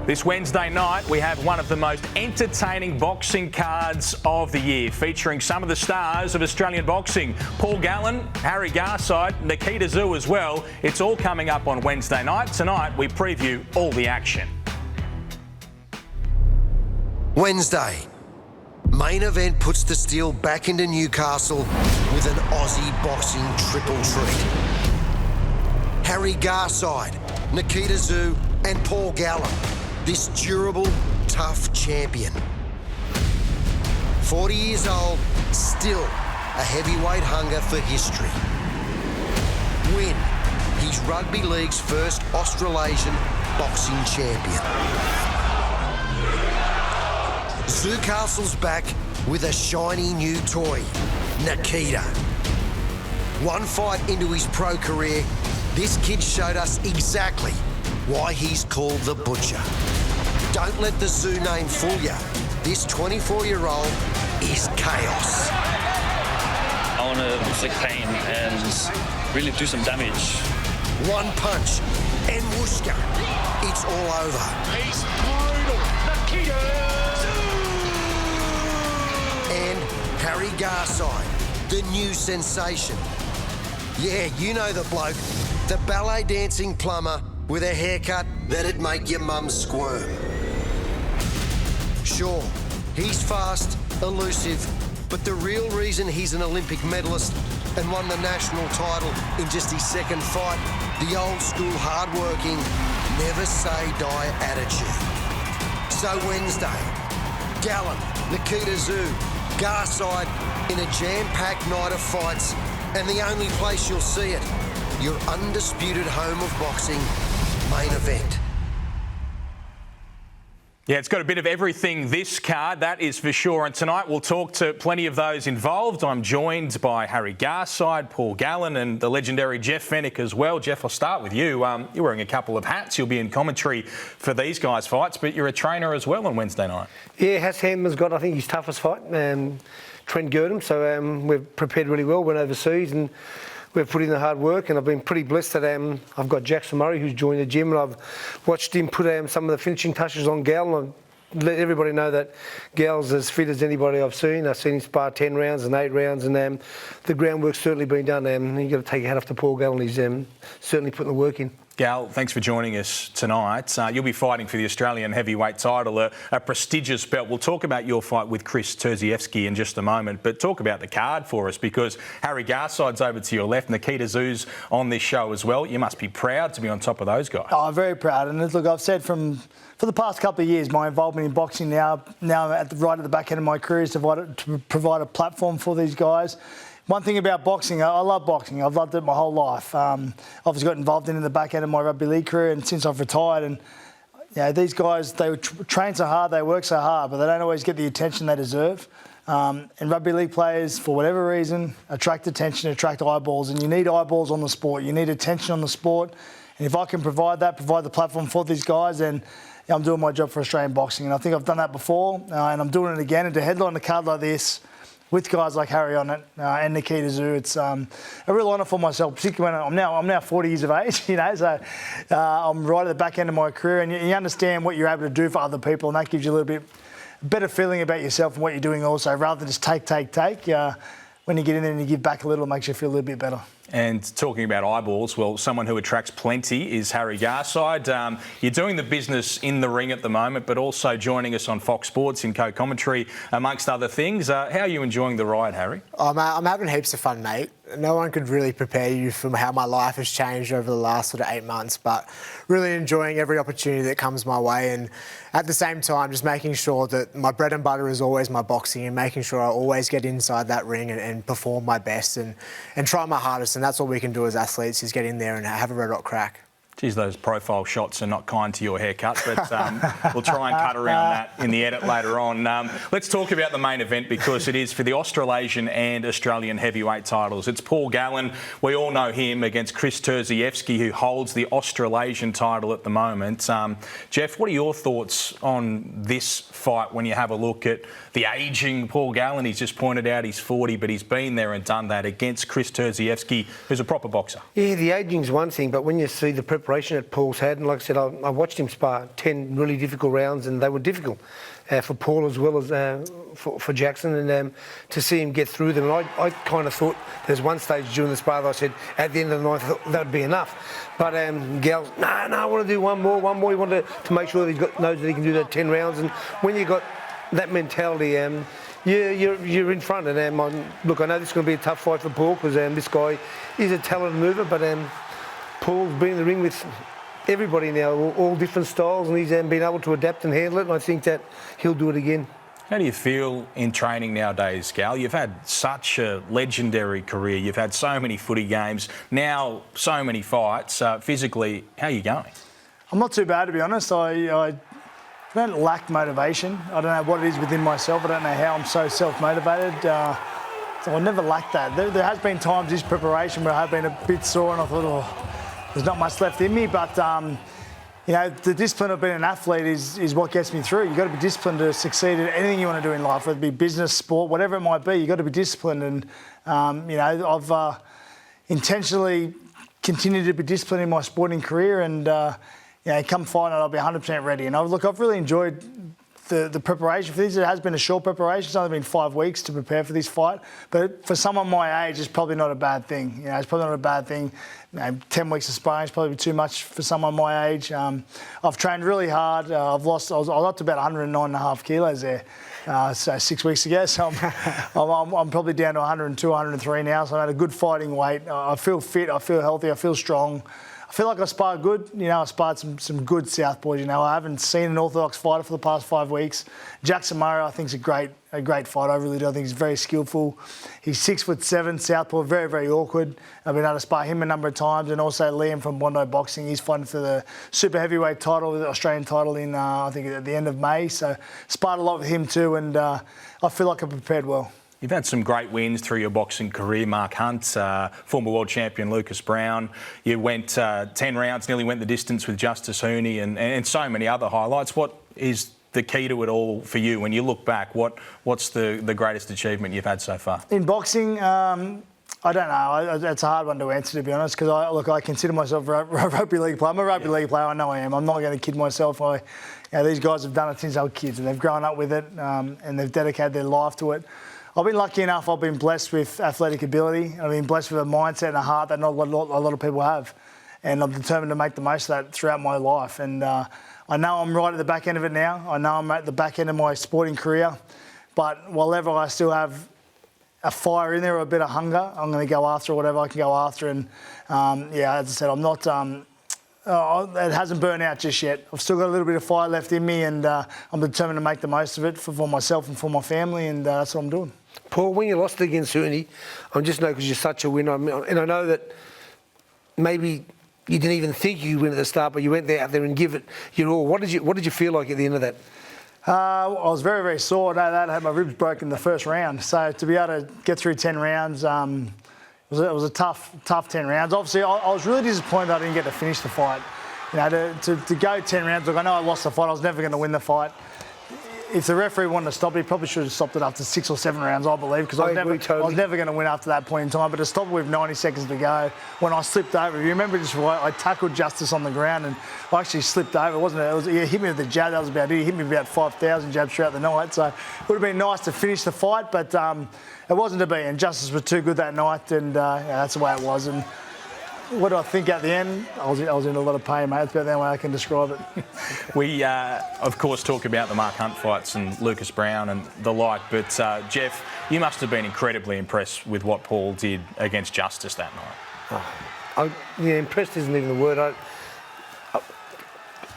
This Wednesday night, we have one of the most entertaining boxing cards of the year, featuring some of the stars of Australian boxing. Paul Gallen, Harry Garside, Nikita Tszyu as well. It's all coming up on Wednesday night. Tonight, we preview all the action. Wednesday. Main event puts the steel back into Newcastle with an Aussie boxing triple treat. Harry Garside, Nikita Tszyu and Paul Gallen. This durable, tough champion. 40 years old, still a heavyweight hunger for history. Win. He's Rugby League's first Australasian boxing champion. Tszyu Castle's back with a shiny new toy, Nikita. One fight into his pro career, this kid showed us exactly why he's called the Butcher. Don't let the Tszyu name fool you. This 24-year-old is chaos. I want to inflict pain and really do some damage. One punch and whooshka, it's all over. He's brutal. Nikita And Harry Garside, the new sensation. Yeah, you know the bloke, the ballet dancing plumber with a haircut that'd make your mum squirm. Sure, he's fast, elusive, but the real reason he's an Olympic medalist and won the national title in just his second fight, the old school hard-working, never say die attitude. So Wednesday, Gallen, Nikita Tszyu, Garside in a jam-packed night of fights, and the only place you'll see it, your undisputed home of boxing, main event. Yeah, it's got a bit of everything, this card, that is for sure. And tonight we'll talk to plenty of those involved. I'm joined by Harry Garside, Paul Gallen and the legendary Jeff Fennick as well. Jeff, I'll start with you. You're wearing a couple of hats. You'll be in commentary for these guys' fights, but you're a trainer as well on Wednesday night. Yeah, Hasham's got, I think, his toughest fight, Trent Girdham. So we've prepared really well, went overseas and we've put in the hard work, and I've been pretty blessed that I've got Jackson Murray who's joined the gym, and I've watched him put some of the finishing touches on Gallen. I've let everybody know that Gal's as fit as anybody I've seen. I've seen him spar 10 rounds and 8 rounds, and the groundwork's certainly been done. You've got to take your hat off to Paul Gallen. He's certainly putting the work in. Gal, thanks for joining us tonight. You'll be fighting for the Australian heavyweight title, a prestigious belt. We'll talk about your fight with Terzievsky in just a moment, but talk about the card for us, because Harry Garside's over to your left, Nikita Tszyu's on this show as well. You must be proud to be on top of those guys. Oh, I'm very proud. And look, I've said for the past couple of years, my involvement in boxing now right at the back end of my career is to provide a platform for these guys. One thing about boxing, I love boxing. I've loved it my whole life. I've got involved in the back end of my rugby league career, and since I've retired, and these guys, they train so hard, they work so hard, but they don't always get the attention they deserve. And rugby league players, for whatever reason, attract attention, attract eyeballs, and you need eyeballs on the sport. You need attention on the sport, and if I can provide the platform for these guys, then I'm doing my job for Australian boxing. And I think I've done that before, and I'm doing it again. And to headline a card like this, with guys like Harry on it and Nikita Tszyu, it's a real honour for myself, particularly when I'm now 40 years of age, so I'm right at the back end of my career, and you understand what you're able to do for other people, and that gives you a little bit better feeling about yourself and what you're doing also, rather than just take. When you get in there and you give back a little, it makes you feel a little bit better. And talking about eyeballs, well, someone who attracts plenty is Harry Garside. You're doing the business in the ring at the moment, but also joining us on Fox Sports in co-commentary, amongst other things. How are you enjoying the ride, Harry? I'm having heaps of fun, mate. No one could really prepare you for how my life has changed over the last sort of 8 months, but really enjoying every opportunity that comes my way, and at the same time just making sure that my bread and butter is always my boxing, and making sure I always get inside that ring and perform my best and try my hardest. And that's all we can do as athletes, is get in there and have a red hot crack. Geez, those profile shots are not kind to your haircut, but we'll try and cut around that in the edit later on. Let's talk about the main event, because it is for the Australasian and Australian heavyweight titles. It's Paul Gallen. We all know him against Terzievsky, who holds the Australasian title at the moment. Jeff, what are your thoughts on this fight when you have a look at the ageing Paul Gallen? He's just pointed out he's 40, but he's been there and done that against Terzievsky, who's a proper boxer. Yeah, the ageing's one thing, but when you see the preparation preparation that Paul's had, and like I said, I watched him spar 10 really difficult rounds, and they were difficult for Paul as well as for Jackson, and to see him get through them. And I kind of thought there's one stage during the spar that I said at the end of the night I thought that would be enough. But Gal, no, I want to do one more. He wanted to make sure that he knows that he can do that 10 rounds. And when you got that mentality, you're in front. And look, I know this is going to be a tough fight for Paul because this guy is a talented mover, but Paul's been in the ring with everybody now, all different styles, and he's been able to adapt and handle it, and I think that he'll do it again. How do you feel in training nowadays, Gal? You've had such a legendary career. You've had so many footy games, now so many fights. Physically, how are you going? I'm not too bad, to be honest. I don't lack motivation. I don't know what it is within myself. I don't know how I'm so self-motivated. So I never lacked that. There has been times this preparation where I have been a bit sore and I thought, oh, there's not much left in me, but the discipline of being an athlete is what gets me through. You've got to be disciplined to succeed at anything you want to do in life, whether it be business, sport, whatever it might be. You've got to be disciplined, and I've intentionally continued to be disciplined in my sporting career, and come fight night, I'll be 100% ready. And I've really enjoyed the preparation for this. It has been a short preparation. It's only been 5 weeks to prepare for this fight. But for someone my age, it's probably not a bad thing. It's probably not a bad thing. 10 weeks of sparring is probably too much for someone my age. I've trained really hard. I was up to about 109.5 kilos there. So 6 weeks ago. So I'm probably down to 102, 103 now. So I'm at a good fighting weight. I feel fit. I feel healthy. I feel strong. I feel like I sparred good. I sparred some good southpaws. I haven't seen an orthodox fighter for the past 5 weeks. Jackson Murray, I think, is a great fighter. I really do. I think he's very skillful. He's 6'7", southpaw, very, very awkward. I've been able to spar him a number of times, and also Liam from Bondi Boxing. He's fighting for the super heavyweight title, the Australian title in I think at the end of May. So sparred a lot with him too, and I feel like I'm prepared well. You've had some great wins through your boxing career. Mark Hunt, former world champion Lucas Brown. You went 10 rounds, nearly went the distance with Justice Hooney, and so many other highlights. What is the key to it all for you when you look back? What's the greatest achievement you've had so far? In boxing, I don't know. It's a hard one to answer, to be honest, because I consider myself a rugby league player. I'm a rugby league player. I know I am. I'm not going to kid myself. These guys have done it since they were kids, and they've grown up with it, and they've dedicated their life to it. I've been lucky enough. I've been blessed with athletic ability. I've been blessed with a mindset and a heart that not a lot of people have, and I'm determined to make the most of that throughout my life. And I know I'm right at the back end of it now. I know I'm at the back end of my sporting career, but while I still have a fire in there or a bit of hunger, I'm going to go after whatever I can go after. And as I said, I'm not. It hasn't burnt out just yet. I've still got a little bit of fire left in me, and I'm determined to make the most of it for myself and for my family, and that's what I'm doing. Paul, when you lost against Hooney, I just know because you're such a winner, and I know that maybe you didn't even think you'd win at the start, but you went out there and give it your all. What did you feel like at the end of that? I was very, very sore. I had my ribs broken in the first round. So to be able to get through 10 rounds, it was a tough 10 rounds. Obviously, I was really disappointed I didn't get to finish the fight. To go 10 rounds, look, I know I lost the fight. I was never going to win the fight. If the referee wanted to stop it, he probably should have stopped it after 6 or 7 rounds, I believe, because I was never going to win after that point in time. But to stop it with 90 seconds to go, when I slipped over, you remember just I tackled Justice on the ground and I actually slipped over. He hit me with the jab, that was about it. He hit me about 5,000 jabs throughout the night. So it would have been nice to finish the fight, but it wasn't to be. And Justice was too good that night, and that's the way it was. And what do I think at the end? I was in a lot of pain, mate. That's about the only way I can describe it. We, of course, talk about the Mark Hunt fights and Lucas Brown and the like, but Jeff, you must have been incredibly impressed with what Paul did against Justice that night. Impressed isn't even the word.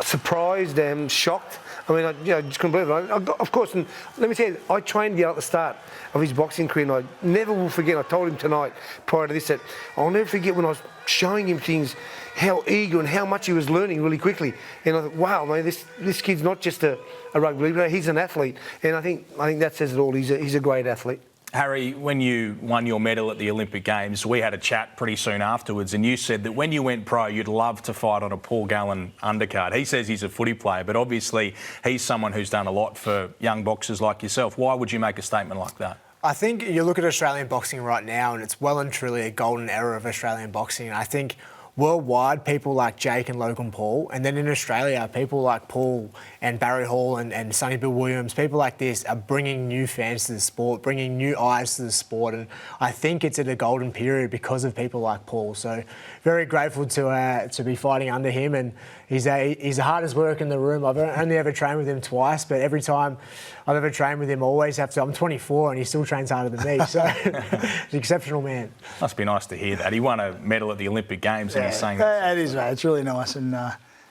Surprised, shocked. I mean, I just couldn't believe it. Of course, and let me tell you, I trained Gallen at the start of his boxing career, and I never will forget. I told him tonight, prior to this, that I'll never forget when I was showing him things, how eager and how much he was learning really quickly. And I thought, wow, man, this kid's not just a rugby league, he's an athlete. And I think that says it all. He's a great athlete. Harry, when you won your medal at the Olympic Games, we had a chat pretty soon afterwards, and you said that when you went pro, you'd love to fight on a Paul Gallen undercard. He says he's a footy player, but obviously he's someone who's done a lot for young boxers like yourself. Why would you make a statement like that? I think you look at Australian boxing right now, and it's well and truly a golden era of Australian boxing. And I think worldwide, people like Jake and Logan Paul, and then in Australia, people like Paul and Barry Hall and Sonny Bill Williams, people like this are bringing new fans to the sport, bringing new eyes to the sport, and I think it's at a golden period because of people like Paul. So very grateful to be fighting under him, and he's the hardest worker in the room. I've only ever trained with him twice, but every time I've ever trained with him, I always have to. I'm 24 and he still trains harder than me, so he's an exceptional man. Must be nice to hear that. He won a medal at the Olympic Games, and he's saying that. It is, mate. It's really nice, and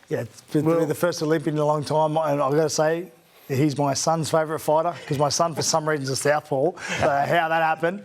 it's been the first Olympian in a long time, and I've got to say, he's my son's favourite fighter because my son, for some reason, is a southpaw. So how that happened.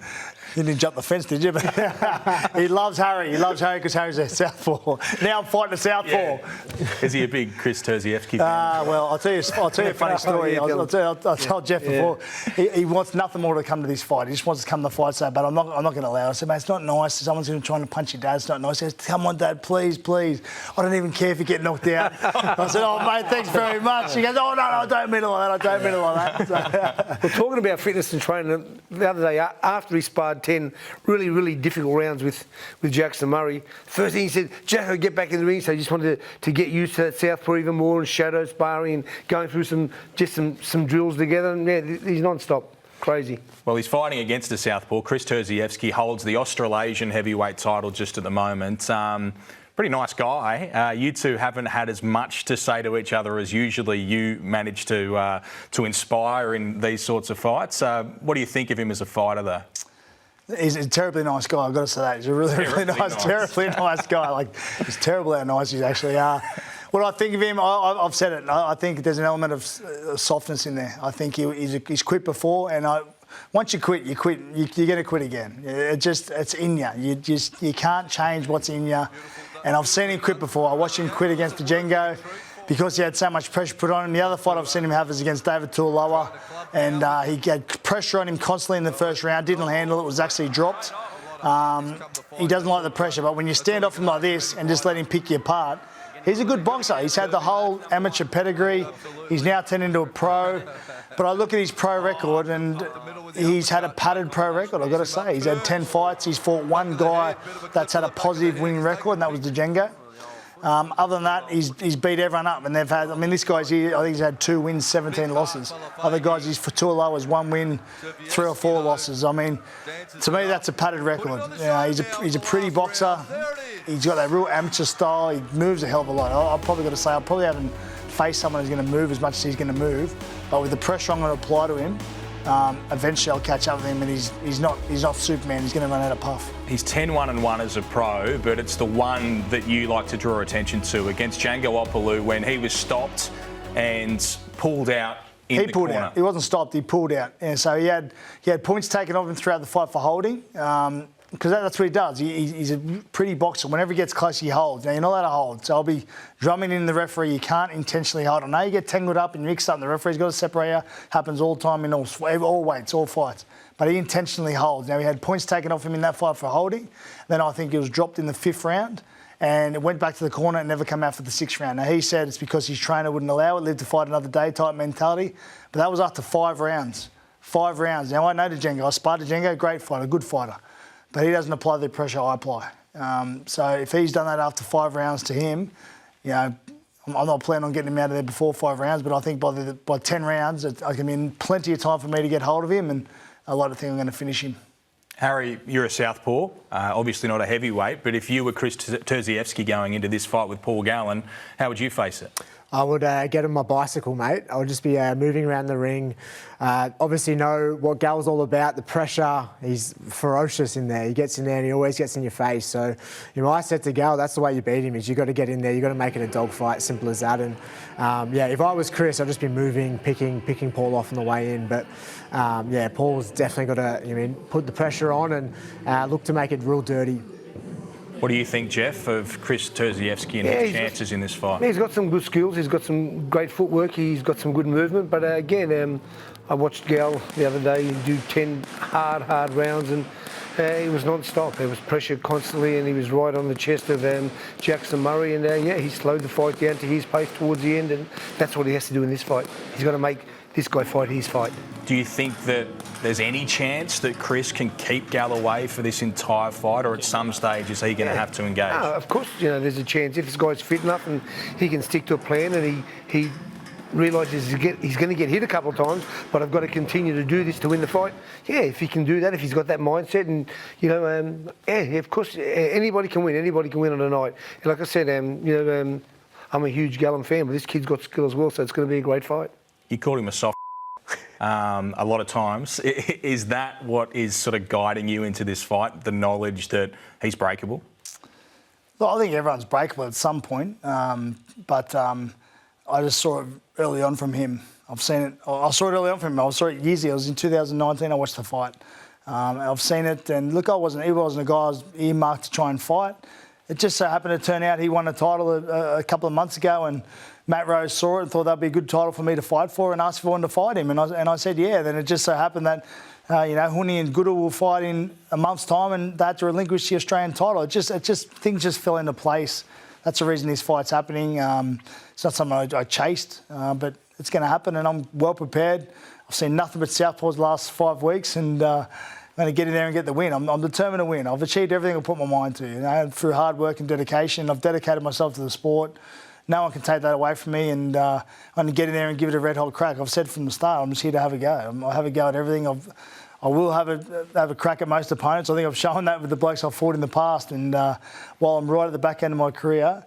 You didn't jump the fence, did you? But he loves Harry. He loves Harry because Harry's a southpaw. Now I'm fighting a southpaw. Yeah. Is he a big Chris Terzievsky fan? Well, I'll tell you a funny story. I told Jeff before. He wants nothing more to come to this fight. He just wants to come to the fight so bad. I'm not going to allow it. I said, mate, it's not nice. Someone's going to try and punch your dad. It's not nice. He says, come on, Dad, please, please. I don't even care if you get knocked out. I said, oh, mate, thanks very much. He goes, oh, no, I don't mean it like that. I don't mean it like that. So, well, talking about fitness and training, the other day, after he sparred 10 really, really difficult rounds with Jackson Murray, first thing he said, Jacko, get back in the ring. So he just wanted to get used to that southpaw even more and shadow sparring and going through some drills together. And yeah, he's non-stop. Crazy. Well, he's fighting against a southpaw. Chris Terzievsky holds the Australasian heavyweight title just at the moment. Pretty nice guy. You two haven't had as much to say to each other as usually you manage to inspire in these sorts of fights. What do you think of him as a fighter, though? He's a terribly nice guy, I've got to say that. He's a really nice, terribly nice guy. Like, he's terrible how nice he actually are. What I think of him, I've said it, I think there's an element of softness in there. I think he's quit before, and once you quit, you're going to quit again. It's in you. You can't change what's in you. And I've seen him quit before. I watched him quit against Django because he had so much pressure put on him. The other fight I've seen him have is against David Tuolowa, and he had pressure on him constantly in the first round, didn't handle it, was actually dropped. He doesn't like the pressure, but when you stand off him like this and just let him pick you apart, he's a good boxer. He's had the whole amateur pedigree. He's now turned into a pro. But I look at his pro record, and he's had a padded pro record, I've got to say. He's had 10 fights. He's fought one guy that's had a positive winning record, and that was Django. Other than that, he's beat everyone up, and they've had. I mean, this guy's here. I think he's had 2 wins, 17 losses. Other guys, he's for Tuolowa has 1 win, 3 or 4 losses. I mean, to me, that's a padded record. He's a pretty boxer. He's got that real amateur style. He moves a hell of a lot. I've probably got to say, I probably haven't faced someone who's going to move as much as he's going to move. But with the pressure I'm going to apply to him, eventually I'll catch up with him, and he's not Superman. He's going to run out of puff. He's 10-1-1 as a pro, but it's the one that you like to draw attention to against Django Opolu when he was stopped and pulled out in the corner. Out. He wasn't stopped. He pulled out. And so he had points taken off him throughout the fight for holding. Because that's what he does. He's a pretty boxer. Whenever he gets close, he holds. Now, you're not allowed to hold. So I'll be drumming in the referee. You can't intentionally hold. I know you get tangled up and mixed up, and the referee's got to separate you. Happens all the time in all weights, all fights. But he intentionally holds. Now, he had points taken off him in that fight for holding. Then I think he was dropped in the 5th round, and it went back to the corner and never came out for the 6th round. Now, he said it's because his trainer wouldn't allow it, live to fight another day type mentality. But that was after 5 rounds. 5 rounds. Now, I know Django. I sparred Django, great fighter, good fighter. But he doesn't apply the pressure I apply. So if he's done that after 5 rounds to him, I'm not planning on getting him out of there before 5 rounds, but I think by 10 rounds, it's going to be plenty of time for me to get hold of him, and I like to think I'm going to finish him. Harry, you're a southpaw, obviously not a heavyweight, but if you were Chris Terzievsky going into this fight with Paul Gallen, how would you face it? I would get on my bicycle, mate. I would just be moving around the ring. Obviously know what Gal's all about, the pressure. He's ferocious in there. He gets in there and he always gets in your face. So, I said to Gal, that's the way you beat him, is you got to get in there. You got to make it a dogfight, simple as that. And if I was Chris, I'd just be moving, picking Paul off on the way in. But Paul's definitely got to put the pressure on and look to make it real dirty. What do you think, Jeff, of Chris Terzievsky and his chances in this fight? He's got some good skills. He's got some great footwork. He's got some good movement. But again, I watched Gal the other day do 10 hard rounds, and he was non-stop. There was pressure constantly, and he was right on the chest of Jackson Murray. And he slowed the fight down to his pace towards the end, and that's what he has to do in this fight. He's got to make this guy fight his fight. Do you think that there's any chance that Chris can keep Gal away for this entire fight, or at some stage is he going to have to engage? No, of course, there's a chance if this guy's fit enough and he can stick to a plan and he realises he's going to get hit a couple of times, but I've got to continue to do this to win the fight. Yeah, if he can do that, if he's got that mindset, and of course, anybody can win. Anybody can win on a night. And like I said, I'm a huge Gallen fan, but this kid's got skill as well, so it's going to be a great fight. You called him a soft a lot of times. Is that what is sort of guiding you into this fight? The knowledge that he's breakable? Well, I think everyone's breakable at some point, but I just saw it early on from him. I've seen it. I saw it early on from him. I saw it years ago. It was in 2019. I watched the fight. I've seen it, and look, he wasn't a guy I was earmarked to try and fight. It just so happened to turn out he won a title a couple of months ago, and Matt Rose saw it and thought that'd be a good title for me to fight for, and asked if I wanted to fight him, and I said yeah. Then it just so happened that Huni and Goodall will fight in a month's time, and they had to relinquish the Australian title. Things just fell into place. That's the reason this fight's happening. It's not something I chased, but it's going to happen, and I'm well prepared. I've seen nothing but southpaws the last 5 weeks, and I'm going to get in there and get the win. I'm determined to win. I've achieved everything I put my mind to. Through hard work and dedication, I've dedicated myself to the sport. No one can take that away from me, and I'm going to get in there and give it a red-hot crack. I've said from the start, I'm just here to have a go. I'll have a go at everything. I will have a crack at most opponents. I think I've shown that with the blokes I've fought in the past. And while I'm right at the back end of my career,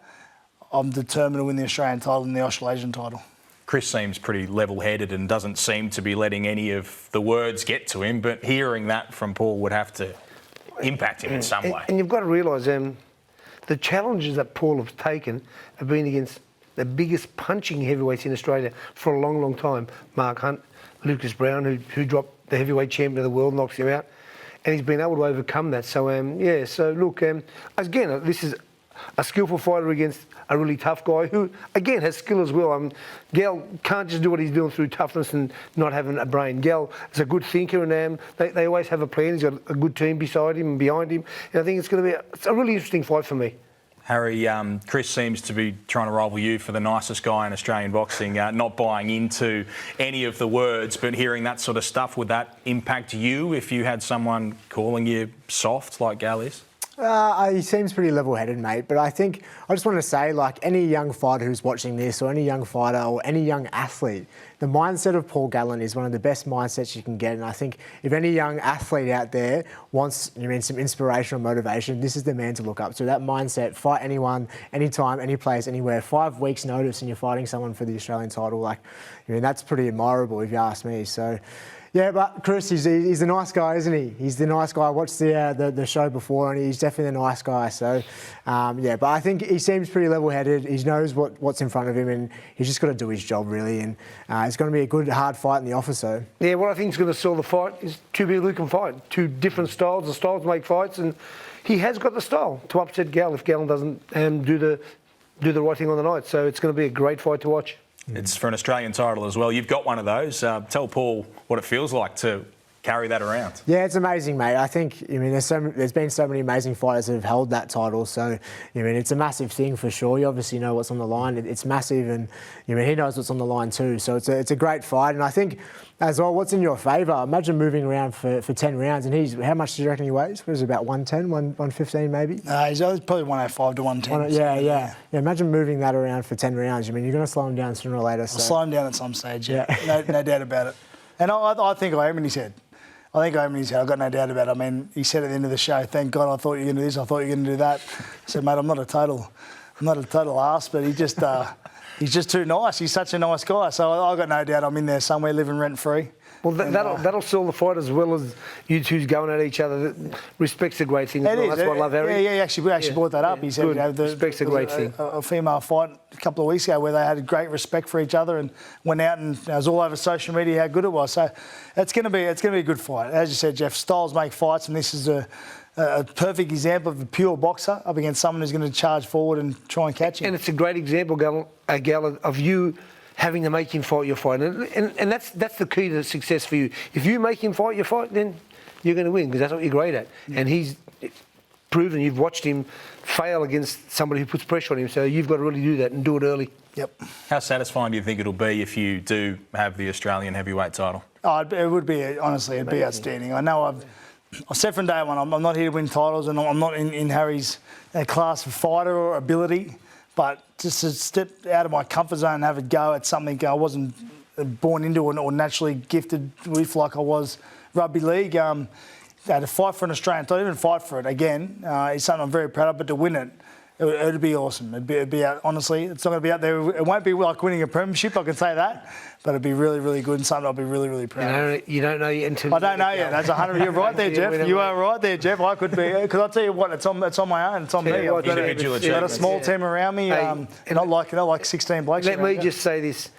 I'm determined to win the Australian title and the Australasian title. Chris seems pretty level-headed and doesn't seem to be letting any of the words get to him, but hearing that from Paul would have to impact him in some way. And you've got to realise the challenges that Paul has taken have been against the biggest punching heavyweights in Australia for a long, long time. Mark Hunt, Lucas Brown, who dropped the heavyweight champion of the world, knocks him out. And he's been able to overcome that. So, look, again, this is a skillful fighter against a really tough guy who, again, has skill as well. Gal can't just do what he's doing through toughness and not having a brain. Gal is a good thinker, and they always have a plan. He's got a good team beside him and behind him. And I think it's going to be a really interesting fight for me. Harry, Chris seems to be trying to rival you for the nicest guy in Australian boxing, not buying into any of the words, but hearing that sort of stuff, would that impact you if you had someone calling you soft like Gal is? He seems pretty level-headed, mate. But I just want to say, like, any young fighter who's watching this, or any young fighter or any young athlete, the mindset of Paul Gallen is one of the best mindsets you can get. And I think if any young athlete out there wants, some inspiration or motivation, this is the man to look up to. That mindset, fight anyone, anytime, any place, anywhere. 5 weeks' notice, and you're fighting someone for the Australian title. That's pretty admirable, if you ask me. So. Yeah, but Chris, he's a nice guy, isn't he? He's the nice guy. I watched the show before, and he's definitely a nice guy. So, but I think he seems pretty level-headed. He knows what's in front of him, and he's just got to do his job, really. And it's going to be a good, hard fight in the office, so. Yeah, what I think is going to sell the fight is two people who can fight. Two different styles. The styles make fights, and he has got the style to upset Gal if Gallen doesn't do the right thing on the night. So it's going to be a great fight to watch. It's for an Australian title as well. You've got one of those. Tell Paul what it feels like to carry that around. Yeah, it's amazing, mate. I think, there's been so many amazing fighters that have held that title. So, it's a massive thing for sure. You obviously know what's on the line. It's massive, and, he knows what's on the line too. So it's a great fight. And I think, as well, what's in your favour? Imagine moving around for 10 rounds. And how much do you reckon he weighs? What is it, about 110, 115 maybe? He's probably 105 to 110. Yeah. Imagine moving that around for 10 rounds. You're going to slow him down sooner or later. So. I'll slow him down at some stage, yeah. No doubt about it. And I think I am in his head. I've got no doubt about it. He said at the end of the show, thank God I thought you were going to do this, I thought you were going to do that. I said, mate, I'm not a total arse, but he's just too nice. He's such a nice guy. So I've got no doubt I'm in there somewhere living rent-free. Well, that'll sell the fight as well as you two's going at each other. Respect's a great thing. That's what I love, Harry. Yeah, we actually brought that up. He said, respect's a great thing. A female fight a couple of weeks ago where they had great respect for each other and went out, and it was all over social media how good it was. So it's going to be a good fight. As you said, Jeff, styles make fights, and this is a perfect example of a pure boxer up against someone who's going to charge forward and try and catch him. And it's a great example, Gallen, of you having to make him fight your fight. And that's the key to success for you. If you make him fight your fight, then you're going to win, because that's what you're great at. And he's proven, you've watched him fail against somebody who puts pressure on him. So you've got to really do that and do it early. Yep. How satisfying do you think it'll be if you do have the Australian heavyweight title? Oh, it would be, honestly, it'd be outstanding. I know I've said from day one, I'm not here to win titles, and I'm not in Harry's class of fighter or ability, but just to step out of my comfort zone and have a go at something I wasn't born into or naturally gifted with, like I was rugby league. To fight for an Australian title, even fight for it again, is something I'm very proud of, but to win it, it would be awesome. It'd be out, honestly, it's not going to be out there. It won't be like winning a premiership, I can say that, but it'd be really, really good and something I'll be really, really proud of. You don't know yet until... I don't know yet. That's 100. You're right there, Jeff. You are right there, Jeff. I could be, because I'll tell you what, it's on my own. It's on me. I've got a small team around me, not like 16 blokes. Let me just say this.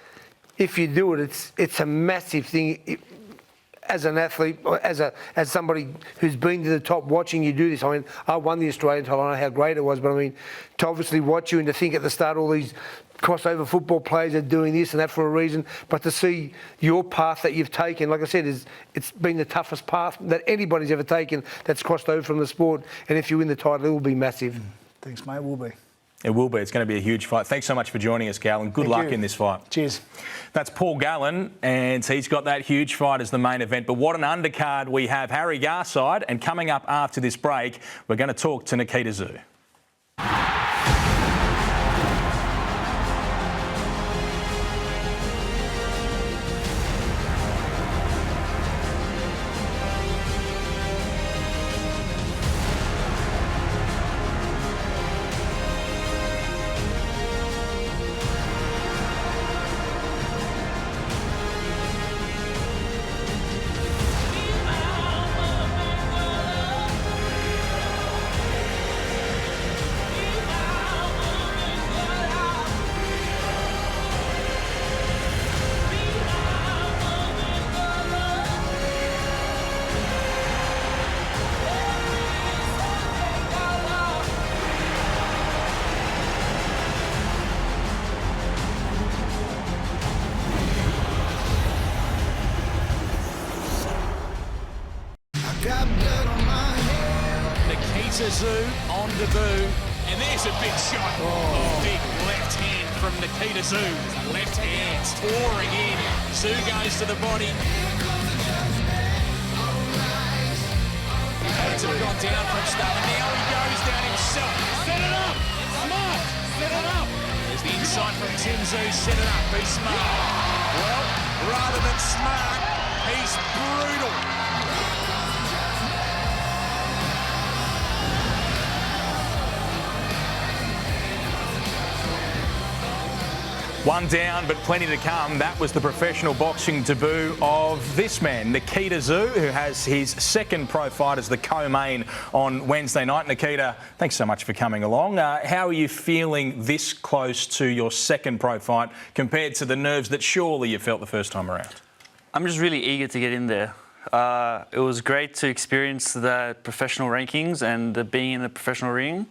If you do it, it's a massive thing. As an athlete, as somebody who's been to the top, watching you do this. I mean, I won the Australian title. I know how great it was, but I mean, to obviously watch you and to think at the start all these crossover football players are doing this and that for a reason, but to see your path that you've taken, like I said, it's been the toughest path that anybody's ever taken that's crossed over from the sport. And if you win the title, it will be massive. Thanks, mate. It will be. It will be. It's going to be a huge fight. Thanks so much for joining us, Gallen. Good luck in this fight. Cheers. That's Paul Gallen, and he's got that huge fight as the main event. But what an undercard we have. Harry Garside, and coming up after this break, we're going to talk to Nikita Tszyu. Tszyu on debut, and there's a big shot. Big left hand from Nikita Tszyu. Left hand pouring in. Tszyu goes to the body. Hands have gone down from start, and now he goes down himself. Set it up. Smart. Set it up. There's the inside from Tszyu. Set it up. Be smart. Well, rather than smart, he's brutal. One down, but plenty to come. That was the professional boxing debut of this man, Nikita Tszyu, who has his second pro fight as the co-main on Wednesday night. Nikita, thanks so much for coming along. How are you feeling this close to your second pro fight compared to the nerves that surely you felt the first time around? I'm just really eager to get in there. It was great to experience the professional rankings and being in the professional ring.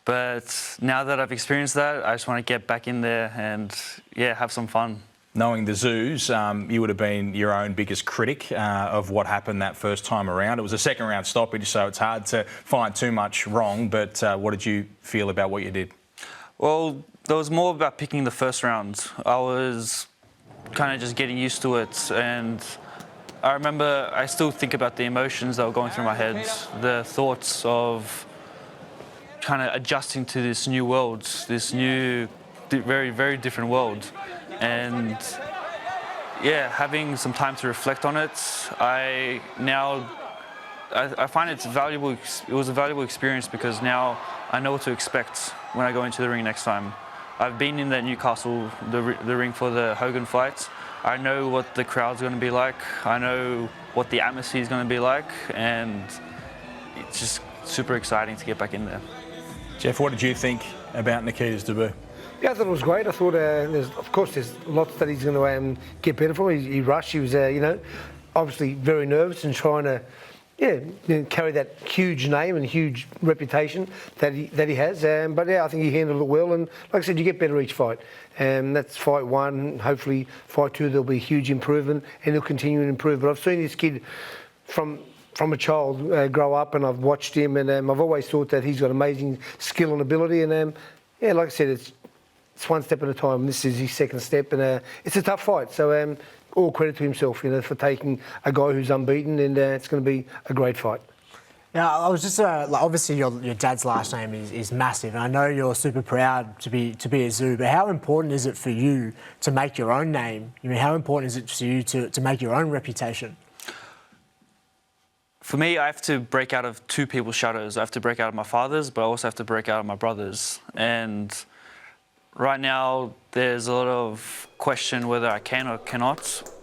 But now that I've experienced that, I just want to get back in there and, yeah, have some fun. Knowing the Tszyus, you would have been your own biggest critic of what happened that first time around. It was a second round stoppage, so it's hard to find too much wrong. But what did you feel about what you did? Well, there was more about picking the first round. I was kind of just getting used to it. And I remember I still think about the emotions that were going through my head, the thoughts of kind of adjusting to this new world, this new, very, very different world. And yeah, having some time to reflect on it, I find it's valuable. It was a valuable experience because now I know what to expect when I go into the ring next time. I've been in that Newcastle, the ring for the Hogan fight. I know what the crowd's going to be like. I know what the atmosphere is going to be like, and it's just super exciting to get back in there. Jeff, what did you think about Nikita's debut? Yeah, I thought it was great. I thought, of course, there's lots that he's going to get better for. He rushed. He was, obviously very nervous and trying to, carry that huge name and huge reputation that he has. But yeah, I think he handled it well. And like I said, you get better each fight. That's fight one. Hopefully, fight two, there'll be huge improvement, and he'll continue to improve. But I've seen this kid from from a child grow up, and I've watched him, and I've always thought that he's got amazing skill and ability. And yeah, like I said, it's one step at a time. This is his second step, and it's a tough fight. So all credit to himself, for taking a guy who's unbeaten, and it's going to be a great fight. Now, I was just obviously your dad's last name is massive, and I know you're super proud to be a Tszyu. But how important is it for you to make your own name? How important is it for you to make your own reputation? For me, I have to break out of two people's shadows. I have to break out of my father's, but I also have to break out of my brother's. And right now, there's a lot of question whether I can or cannot,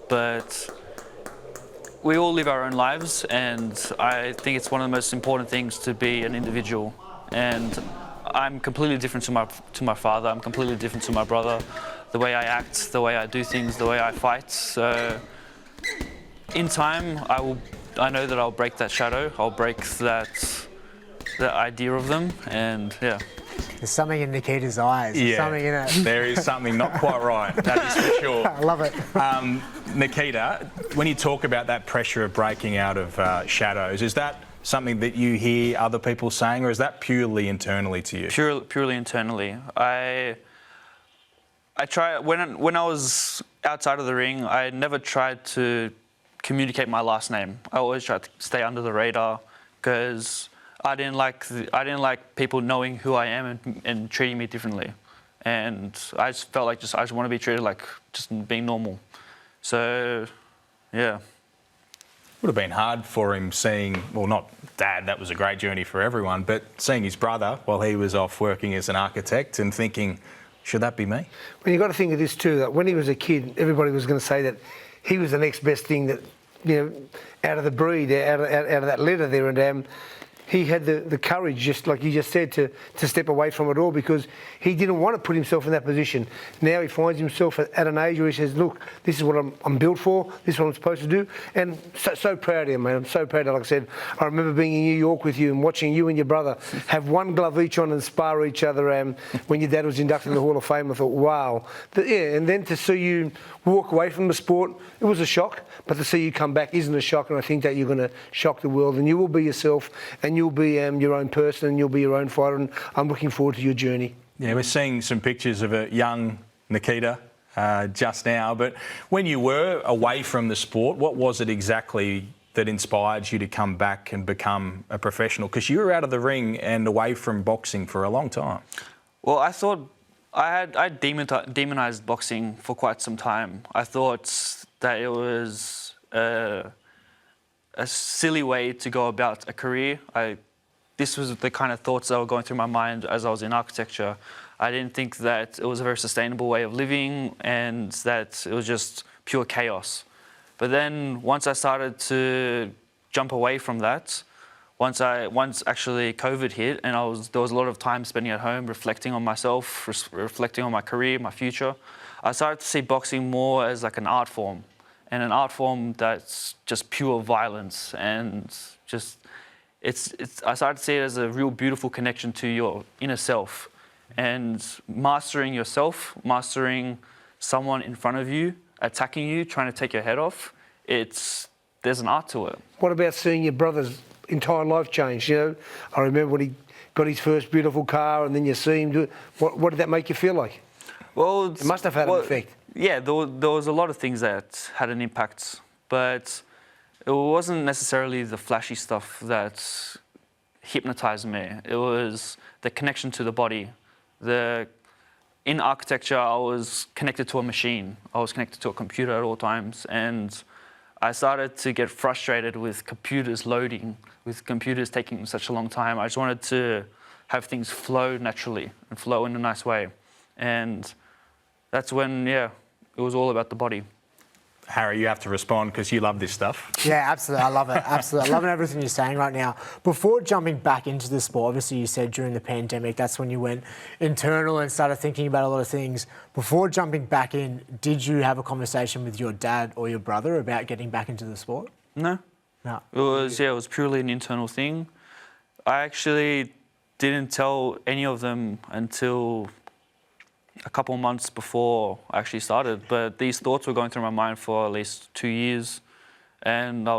but we all live our own lives, and I think it's one of the most important things to be an individual. And I'm completely different to my father. I'm completely different to my brother. The way I act, the way I do things, the way I fight. So in time, I know that I'll break that shadow. I'll break that idea of them, and yeah. There's something in Nikita's eyes. There's something in it. There is something not quite right, that is for sure. I love it. Nikita, when you talk about that pressure of breaking out of shadows, is that something that you hear other people saying, or is that purely internally to you? Purely internally. I try when I was outside of the ring, I never tried to communicate my last name. I always tried to stay under the radar because I didn't like people knowing who I am and treating me differently. And I just felt like I just want to be treated like just being normal. So, yeah. Would have been hard for him seeing, well, not Dad, that was a great journey for everyone, but seeing his brother while he was off working as an architect and thinking, should that be me? Well, you've got to think of this too, that when he was a kid, everybody was going to say that he was the next best thing that, out of the breed, out of that litter there. And he had the courage, just like you just said, to step away from it all because he didn't want to put himself in that position. Now he finds himself at an age where he says, look, this is what I'm built for, this is what I'm supposed to do. And so proud of him, man. I'm so proud of him. Like I said, I remember being in New York with you and watching you and your brother have one glove each on and spar each other when your dad was inducted in the Hall of Fame. I thought, wow. And then to see you walk away from the sport, it was a shock. But to see you come back isn't a shock, and I think that you're going to shock the world. And you will be yourself, and you'll be your own person, and you'll be your own fighter. And I'm looking forward to your journey. Yeah, we're seeing some pictures of a young Nikita just now. But when you were away from the sport, what was it exactly that inspired you to come back and become a professional? Because you were out of the ring and away from boxing for a long time. Well, I thought I demonized boxing for quite some time. I thought that it was a silly way to go about a career. This was the kind of thoughts that were going through my mind as I was in architecture. I didn't think that it was a very sustainable way of living and that it was just pure chaos. But then once I started to jump away from that, once actually COVID hit and there was a lot of time spending at home reflecting on myself, reflecting on my career, my future, I started to see boxing more as like an art form, and an art form that's just pure violence, and just I started to see it as a real beautiful connection to your inner self, and mastering yourself, mastering someone in front of you, attacking you, trying to take your head off. There's an art to it. What about seeing your brother's entire life change? I remember when he got his first beautiful car, and then you see him do it. What did that make you feel like? Well, it must have had an effect. Yeah, there was a lot of things that had an impact, but it wasn't necessarily the flashy stuff that hypnotized me. It was the connection to the body. In architecture, I was connected to a machine. I was connected to a computer at all times, and I started to get frustrated with computers loading, with computers taking such a long time. I just wanted to have things flow naturally and flow in a nice way. And that's when, it was all about the body. Harry, you have to respond because you love this stuff. Yeah, absolutely. I love it. Absolutely. I'm loving everything you're saying right now. Before jumping back into the sport, obviously you said during the pandemic, that's when you went internal and started thinking about a lot of things. Before jumping back in, did you have a conversation with your dad or your brother about getting back into the sport? No. No. It was purely an internal thing. I actually didn't tell any of them until a couple of months before I actually started, but these thoughts were going through my mind for at least 2 years, and I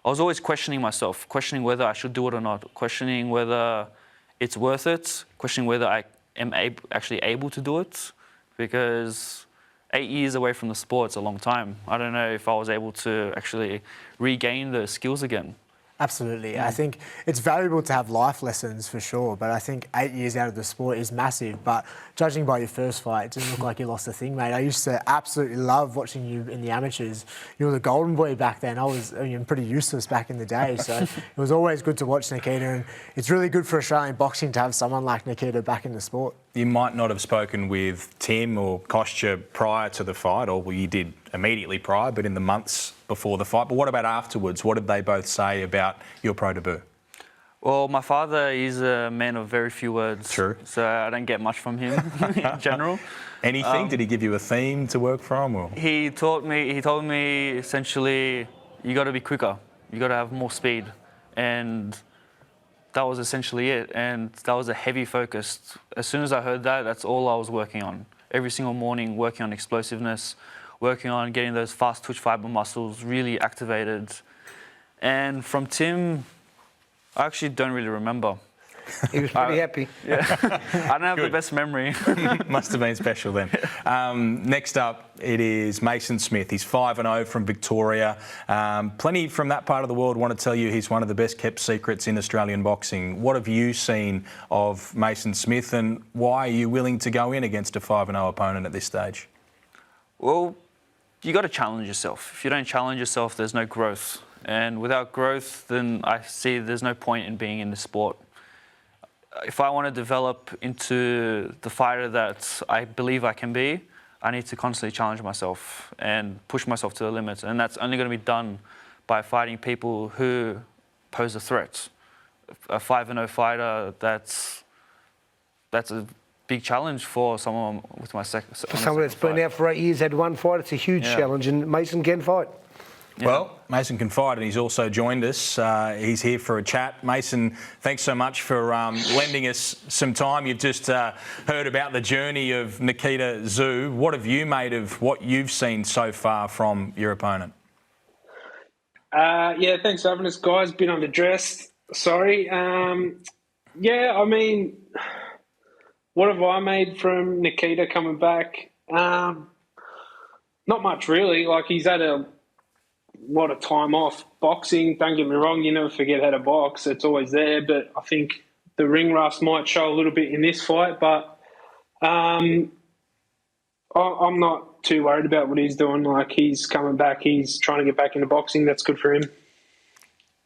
I was always questioning myself, questioning whether I should do it or not, questioning whether it's worth it, questioning whether I am actually able to do it, because 8 years away from the sport is a long time. I don't know if I was able to actually regain the skills again. Absolutely. I think it's valuable to have life lessons for sure, but I think 8 years out of the sport is massive. But judging by your first fight, it doesn't look like you lost a thing, mate. I used to absolutely love watching you in the amateurs. You were the golden boy back then. I was pretty useless back in the day, so it was always good to watch Nikita, and it's really good for Australian boxing to have someone like Nikita back in the sport. You might not have spoken with Tim or Kostya prior to the fight, or well, you did immediately prior, but in the months before the fight. But what about afterwards? What did they both say about your pro debut? Well, my father is a man of very few words. True. So I don't get much from him in general. Anything? Did he give you a theme to work from? Or? He told me essentially, you got to be quicker. You got to have more speed. And that was essentially it. And that was a heavy focus. As soon as I heard that, that's all I was working on. Every single morning, working on explosiveness, working on getting those fast twitch fiber muscles really activated. And from Tim, I actually don't really remember. He was pretty happy. Yeah, I don't have the best memory. Must have been special then. Next up, it is Mason Smith. He's 5-0 from Victoria. Plenty from that part of the world want to tell you he's one of the best kept secrets in Australian boxing. What have you seen of Mason Smith, and why are you willing to go in against a 5-0 opponent at this stage? Well, you got to challenge yourself. If you don't challenge yourself, there's no growth. And without growth, then I see there's no point in being in the sport. If I want to develop into the fighter that I believe I can be, I need to constantly challenge myself and push myself to the limits. And that's only going to be done by fighting people who pose a threat. A 5-0 fighter, that's a big challenge for someone with my second. For someone that's been out for 8 years, had one fight, it's a huge challenge, and Mason can fight. Yeah. Well, Mason can fight, and he's also joined us. He's here for a chat. Mason, thanks so much for lending us some time. You've just heard about the journey of Nikita Tszyu. What have you made of what you've seen so far from your opponent? Yeah, thanks for having us, guys. Bit underdressed. Sorry. Yeah, I mean, what have I made from Nikita coming back? Not much, really. Like, he's had a lot of time off boxing. Don't get me wrong, you never forget how to box. It's always there. But I think the ring rust might show a little bit in this fight. But I'm not too worried about what he's doing. Like, he's coming back. He's trying to get back into boxing. That's good for him.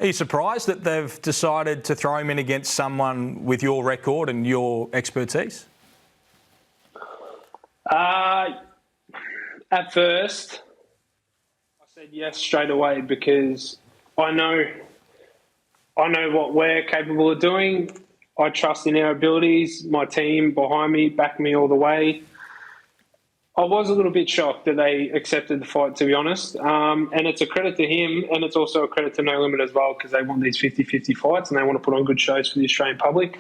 Are you surprised that they've decided to throw him in against someone with your record and your expertise? At first, I said yes straight away because I know what we're capable of doing. I trust in our abilities. My team behind me back me all the way. I was a little bit shocked that they accepted the fight, to be honest. And it's a credit to him, and it's also a credit to No Limit as well, because they want these 50-50 fights and they want to put on good shows for the Australian public.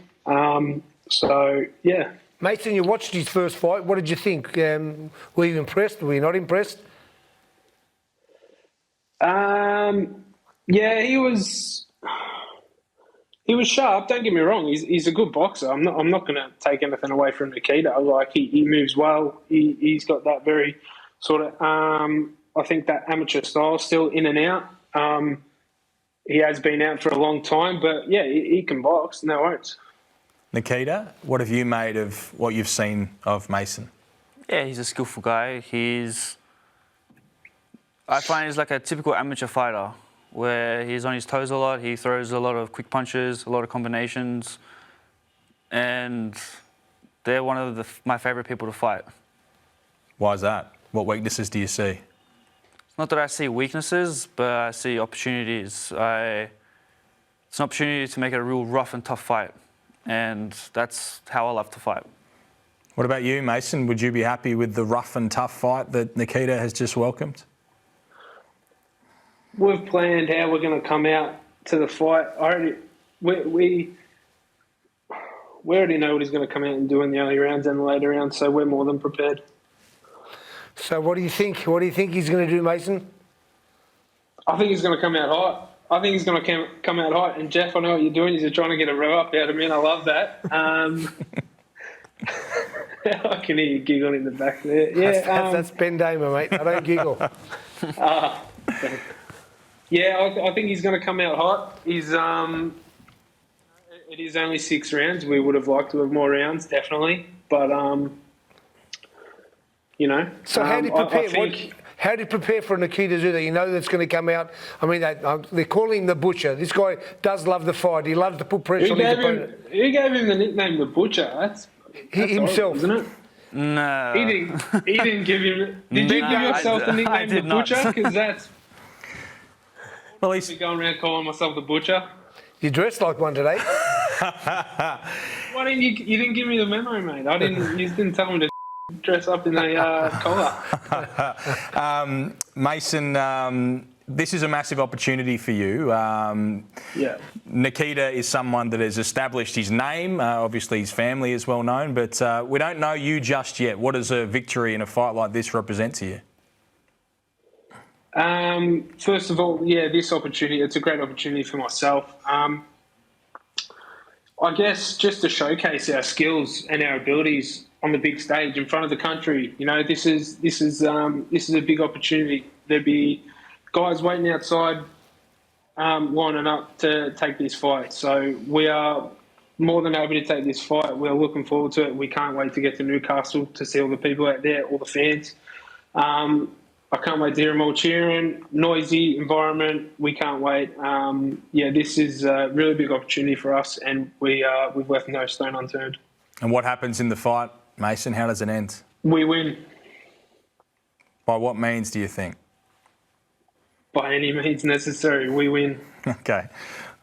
So, yeah. Mason, you watched his first fight. What did you think? Were you impressed? Were you not impressed? Yeah, he was sharp. Don't get me wrong. He's a good boxer. I'm not going to take anything away from Nikita. Like, he moves well. He's got that very sort of I think that amateur style still in and out. He has been out for a long time, but yeah, he can box. No worries. Nikita, what have you made of what you've seen of Mason? Yeah, he's a skillful guy. I find he's like a typical amateur fighter, where he's on his toes a lot. He throws a lot of quick punches, a lot of combinations, and they're one of my favourite people to fight. Why is that? What weaknesses do you see? It's not that I see weaknesses, but I see opportunities. It's an opportunity to make it a real rough and tough fight, and that's how I love to fight. What about you, Mason? Would you be happy with the rough and tough fight that Nikita has just welcomed? We've planned how we're going to come out to the fight. We already know what he's going to come out and do in the early rounds and the later rounds, so we're more than prepared. So what do you think? What do you think he's going to do, Mason? I think he's going to come out hot. I think he's going to come out hot. And Jeff, I know what you're doing. You're trying to get a rev up out of me, and I love that. I can hear you giggling in the back there. Yeah, that's Ben Damer, mate. I don't giggle. Yeah, I think he's going to come out hot. He's it is only 6 rounds. We would have liked to have more rounds, definitely. But you know. So how do you prepare? I think, how do you prepare for Nikita Tszyu? You know that's going to come out. I mean, they're calling him the Butcher. This guy does love the fight. He loves to put pressure on his opponent. Who gave him the nickname the Butcher? That's himself, isn't it? No. He didn't give him. Did you give yourself the nickname the Butcher? Because that's. Well, he's going around calling myself the Butcher. You dressed like one today. Why didn't you didn't give me the memo, mate? You didn't tell me to dress up in a collar. Mason, this is a massive opportunity for you. Yeah. Nikita is someone that has established his name. Obviously, his family is well known, but we don't know you just yet. What does a victory in a fight like this represent to you? First of all, yeah, this opportunity, it's a great opportunity for myself. I guess just to showcase our skills and our abilities on the big stage in front of the country. You know, this is a big opportunity. There'd be guys waiting outside, lining up to take this fight. So we are more than happy to take this fight. We're looking forward to it. We can't wait to get to Newcastle to see all the people out there, all the fans. I can't wait to hear them all cheering. Noisy environment. We can't wait. Yeah, this is a really big opportunity for us, and we've left no stone unturned. And what happens in the fight, Mason? How does it end? We win. By what means do you think? By any means necessary, we win. Okay.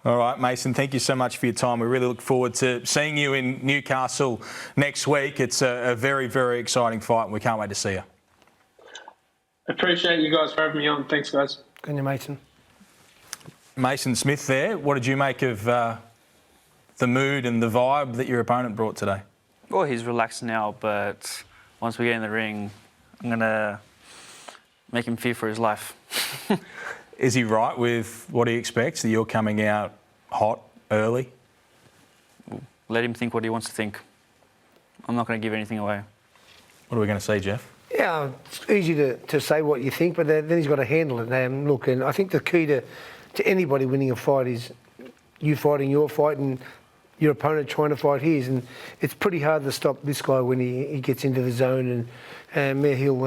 All right, Mason, thank you so much for your time. We really look forward to seeing you in Newcastle next week. It's a very, very exciting fight, and we can't wait to see you. Appreciate you guys for having me on. Thanks, guys. Can you, Mason? Mason Smith there. What did you make of the mood and the vibe that your opponent brought today? Well, he's relaxed now, but once we get in the ring, I'm going to make him fear for his life. Is he right with what he expects, that you're coming out hot early? Let him think what he wants to think. I'm not going to give anything away. What are we going to see, Jeff? Yeah, it's easy to say what you think, but then he's got to handle it. Look, and I think the key to anybody winning a fight is you fighting your fight and your opponent trying to fight his. And it's pretty hard to stop this guy when he gets into the zone, and he'll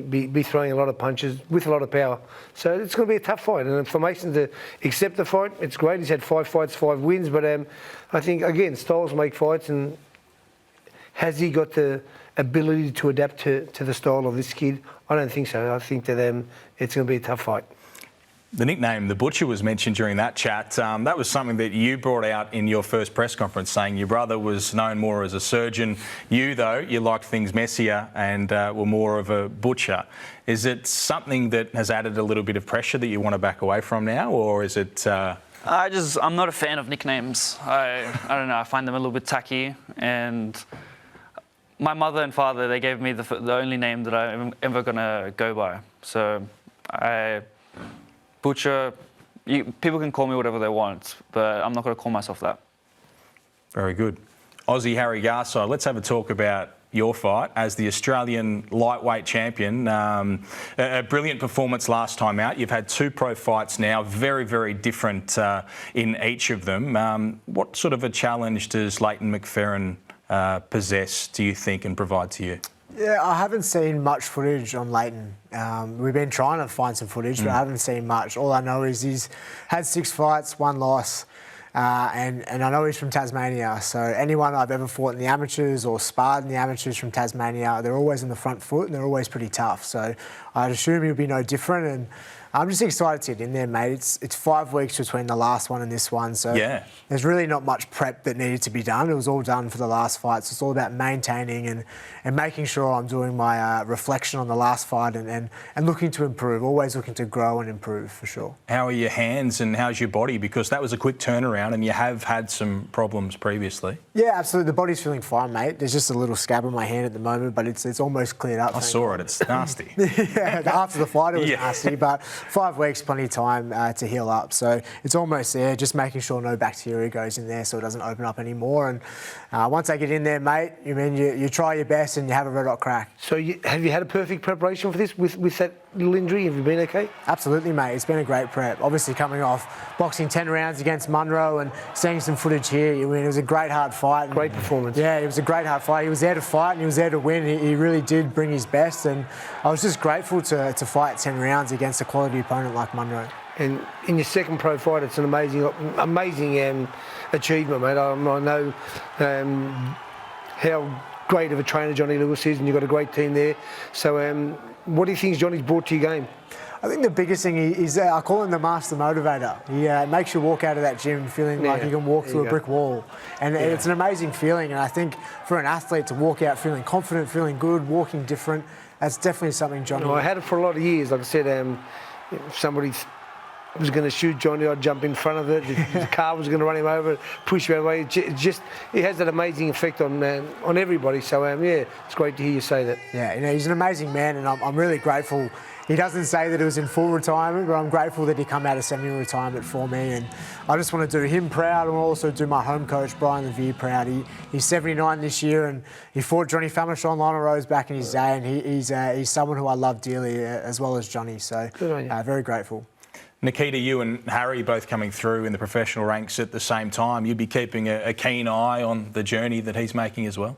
be throwing a lot of punches with a lot of power. So it's going to be a tough fight. And for Mason to accept the fight, it's great. He's had 5 fights, 5 wins. But I think, again, styles make fights, and has he got the ability to adapt to the style of this kid? I don't think so. I think that it's going to be a tough fight. The nickname, the Butcher, was mentioned during that chat. That was something that you brought out in your first press conference, saying your brother was known more as a surgeon. You, though, you liked things messier and were more of a butcher. Is it something that has added a little bit of pressure that you want to back away from now, or is it... I'm not a fan of nicknames. I don't know, I find them a little bit tacky, and... My mother and father, they gave me the only name that I'm ever going to go by. So, Butcher, people can call me whatever they want, but I'm not going to call myself that. Very good. Aussie Harry Garside, let's have a talk about your fight as the Australian lightweight champion. A brilliant performance last time out. You've had 2 pro fights now, very, very different in each of them. What sort of a challenge does Leighton McFerrin possess, do you think, and provide to you? Yeah, I haven't seen much footage on Leighton. We've been trying to find some footage, but I haven't seen much. All I know is he's had 6 fights, 1 loss, and I know he's from Tasmania. So anyone I've ever fought in the amateurs or sparred in the amateurs from Tasmania, they're always on the front foot and they're always pretty tough. So I'd assume he'll be no different, and I'm just excited to get in there, mate. It's 5 weeks between the last one and this one, so there's really not much prep that needed to be done. It was all done for the last fight, so it's all about maintaining and making sure I'm doing my reflection on the last fight and looking to improve, always looking to grow and improve, for sure. How are your hands and how's your body? Because that was a quick turnaround and you have had some problems previously. Yeah, absolutely. The body's feeling fine, mate. There's just a little scab on my hand at the moment, but it's almost cleared up. I saw it. It's nasty. Yeah, after the fight it was nasty, but 5 weeks, plenty of time to heal up. So it's almost there, just making sure no bacteria goes in there so it doesn't open up anymore. And once they get in there, mate, you try your best and you have a red hot crack. So have you had a perfect preparation for this with that little injury? Have you been okay? Absolutely, mate. It's been a great prep. Obviously, coming off boxing 10 rounds against Munro and seeing some footage here, it was a great hard fight. Great performance. Yeah, it was a great hard fight. He was there to fight and he was there to win. He really did bring his best, and I was just grateful to fight 10 rounds against a quality opponent like Munro. And in your second pro fight, it's an amazing achievement, mate. I know how great of a trainer Johnny Lewis is, and you've got a great team there. So what do you think Johnny's brought to your game? I think the biggest thing is, I call him the master motivator. He makes you walk out of that gym feeling like you can walk through a brick wall. And it's an amazing feeling. And I think for an athlete to walk out feeling confident, feeling good, walking different, that's definitely something Johnny... I had it for a lot of years. Like I said, if somebody was going to shoot Johnny, I'd jump in front of it. The car was going to run him over, push him away. It has that amazing effect on everybody. So, it's great to hear you say that. Yeah, he's an amazing man, and I'm really grateful. He doesn't say that it was in full retirement, but I'm grateful that he come out of semi-retirement for me, and I just want to do him proud and also do my home coach, Brian Levere, proud. He's 79 this year, and he fought Johnny Famish on Lionel Rose back in his day, and he's someone who I love dearly, as well as Johnny, so very grateful. Nikita, you and Harry both coming through in the professional ranks at the same time. You'd be keeping a keen eye on the journey that he's making as well?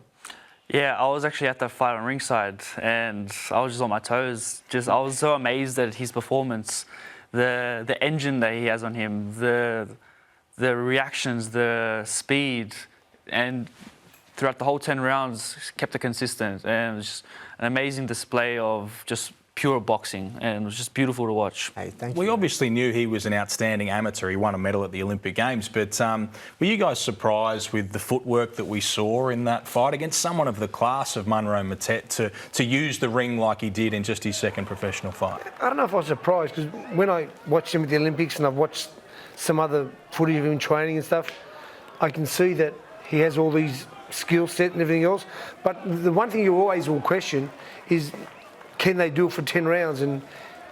Yeah, I was actually at that fight on ringside and I was just on my toes. I was so amazed at his performance, the engine that he has on him, the reactions, the speed, and throughout the whole 10 rounds, kept it consistent. And it was just an amazing display of just pure boxing, and it was just beautiful to watch. Hey, thank you. We obviously knew he was an outstanding amateur. He won a medal at the Olympic Games, but were you guys surprised with the footwork that we saw in that fight against someone of the class of Munro Matet to use the ring like he did in just his second professional fight? I don't know if I was surprised, because when I watched him at the Olympics and I've watched some other footage of him training and stuff, I can see that he has all these skill set and everything else. But the one thing you always will question is, can they do it for 10 rounds? And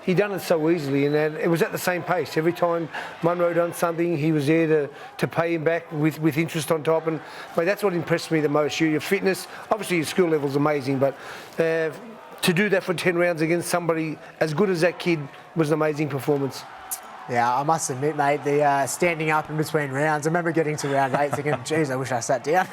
he done it so easily, and it was at the same pace. Every time Munro done something, he was there to pay him back with interest on top. And mate, that's what impressed me the most. Your fitness, obviously your skill level's amazing, but to do that for 10 rounds against somebody as good as that kid was an amazing performance. Yeah, I must admit, mate, the standing up in between rounds, I remember getting to round 8 thinking, geez, I wish I sat down.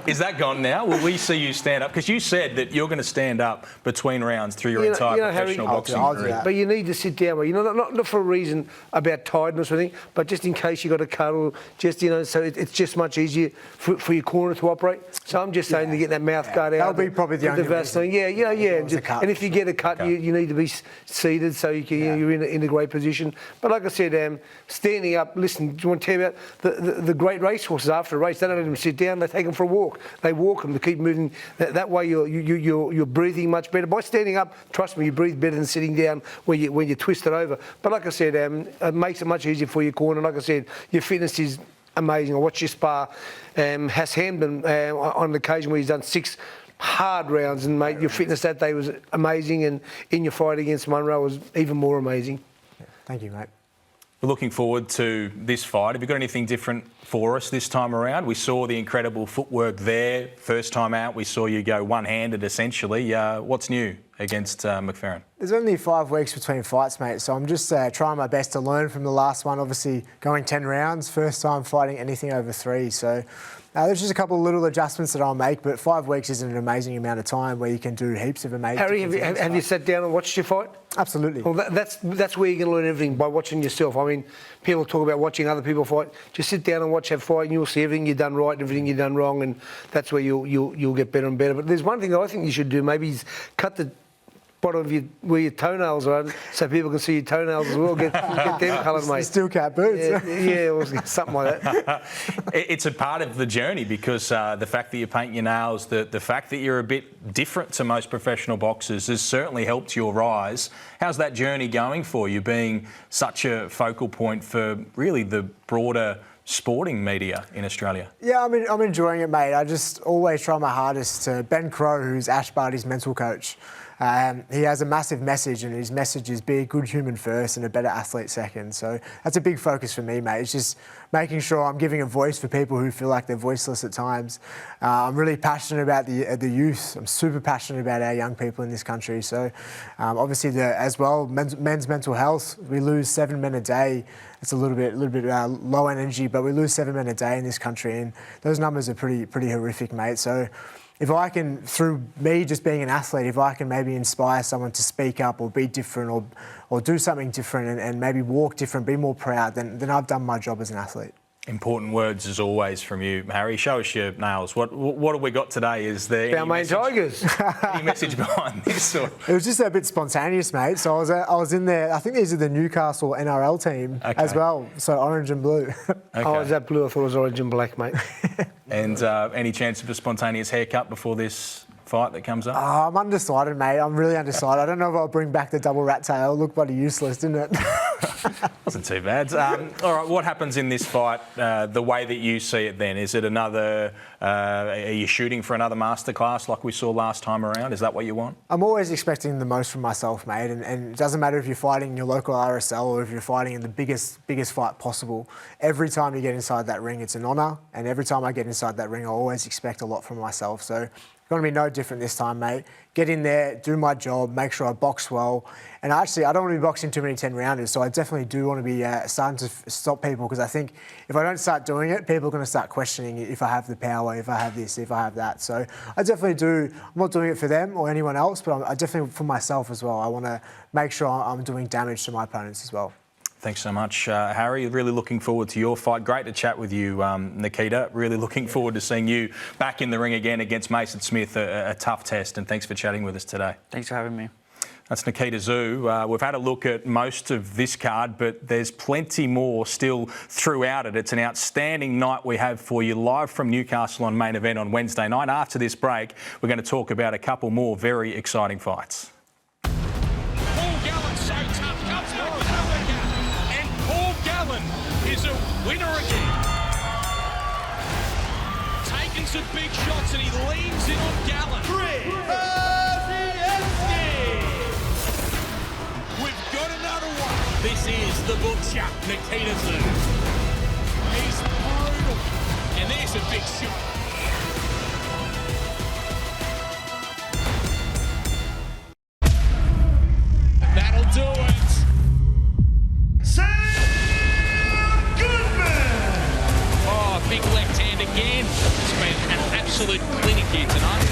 Is that gone now? Will we see you stand up? Because you said that you're going to stand up between rounds through your entire professional boxing career. But you need to sit down, not for a reason about tiredness or anything, but just in case you got a cuddle, so it's just much easier for your corner to operate. So I'm just saying to get that mouth guard out. That'll be probably the only reason. And if you get a cut, you need to be seated so you're in a great position. But like I said, standing up, listen, do you want to tell you about the great racehorses after a race? They don't let them sit down, they take them for a walk. They walk them to keep moving. That way you're breathing much better. By standing up, trust me, you breathe better than sitting down when you twist it over. But like I said, it makes it much easier for your corner. Like I said, your fitness is amazing. I watched you spar Hass Hamden on an occasion where he's done 6 hard rounds, and mate, your fitness that day was amazing, and in your fight against Munro was even more amazing. Thank you, mate. We're looking forward to this fight. Have you got anything different for us this time around? We saw the incredible footwork there. First time out, we saw you go one-handed, essentially. What's new against McFerrin? There's only 5 weeks between fights, mate, so I'm just trying my best to learn from the last one. Obviously, going 10 rounds, first time fighting anything over 3, so... there's just a couple of little adjustments that I'll make, but 5 weeks is an amazing amount of time where you can do heaps of amazing Harry, have you sat down and watched your fight? Absolutely. Well, that's where you're going to learn everything, by watching yourself. I mean, people talk about watching other people fight. Just sit down and watch that fight, and you'll see everything you've done right and everything you've done wrong, and that's where you'll get better and better. But there's one thing that I think you should do. Maybe is cut the bottom of where your toenails are, so people can see your toenails as well. Get them coloured, mate. Steel cap boots. Or something like that. It's a part of the journey, because the fact that you paint your nails, the fact that you're a bit different to most professional boxers has certainly helped your rise. How's that journey going for you, being such a focal point for really the broader sporting media in Australia? Yeah, I'm enjoying it, mate. I just always try my hardest to... Ben Crowe, who's Ash Barty's mental coach, He has a massive message, and his message is be a good human first and a better athlete second. So that's a big focus for me, mate. It's just making sure I'm giving a voice for people who feel like they're voiceless at times. I'm really passionate about the youth. I'm super passionate about our young people in this country. So obviously, as well, men's mental health. We lose 7 men a day. It's a little bit low energy, but we lose 7 men a day in this country, and those numbers are pretty horrific, mate. So if I can, through me just being an athlete, if I can maybe inspire someone to speak up or be different or do something different and maybe walk different, be more proud, then I've done my job as an athlete. Important words as always from you, Harry. Show us your nails. What have we got today? Is there Our main Tigers. any message behind this? Or? It was just a bit spontaneous, mate. So I was in there. I think these are the Newcastle NRL team as well. So orange and blue. Okay. Oh, is that blue? I thought it was orange and black, mate. And any chance of a spontaneous haircut before this fight that comes up? Oh, I'm undecided, mate. I'm really undecided. I don't know if I'll bring back the double rat tail. It looked bloody useless, didn't it? Wasn't too bad. All right, what happens in this fight, the way that you see it then? Is it another, are you shooting for another masterclass like we saw last time around? Is that what you want? I'm always expecting the most from myself, mate. And it doesn't matter if you're fighting in your local RSL or if you're fighting in the biggest fight possible. Every time you get inside that ring, it's an honour. And every time I get inside that ring, I always expect a lot from myself. So it's going to be no different this time, mate. Get in there, do my job, make sure I box well. And actually, I don't want to be boxing too many 10-rounders, so I definitely do want to be starting to stop people, because I think if I don't start doing it, people are going to start questioning if I have the power, if I have this, if I have that. So I definitely do. I'm not doing it for them or anyone else, but I definitely, for myself as well, I want to make sure I'm doing damage to my opponents as well. Thanks so much, Harry. Really looking forward to your fight. Great to chat with you, Nikita. Really looking forward to seeing you back in the ring again against Mason Smith, a tough test. And thanks for chatting with us today. Thanks for having me. That's Nikita Tszyu. We've had a look at most of this card, but there's plenty more still throughout it. It's an outstanding night we have for you live from Newcastle on Main Event on Wednesday night. After this break, we're going to talk about a couple more very exciting fights. Gallen so tough, comes back with another gap, and Paul Gallen is a winner again. Taking some big shots and he leans in on Gallen. Terzievsky! We've got another one. This is the butcher, Nikita Tszyu. He's brutal, and there's a big shot. That'll do it. Goodman! Oh, big left hand again. It's been an absolute clinic here tonight.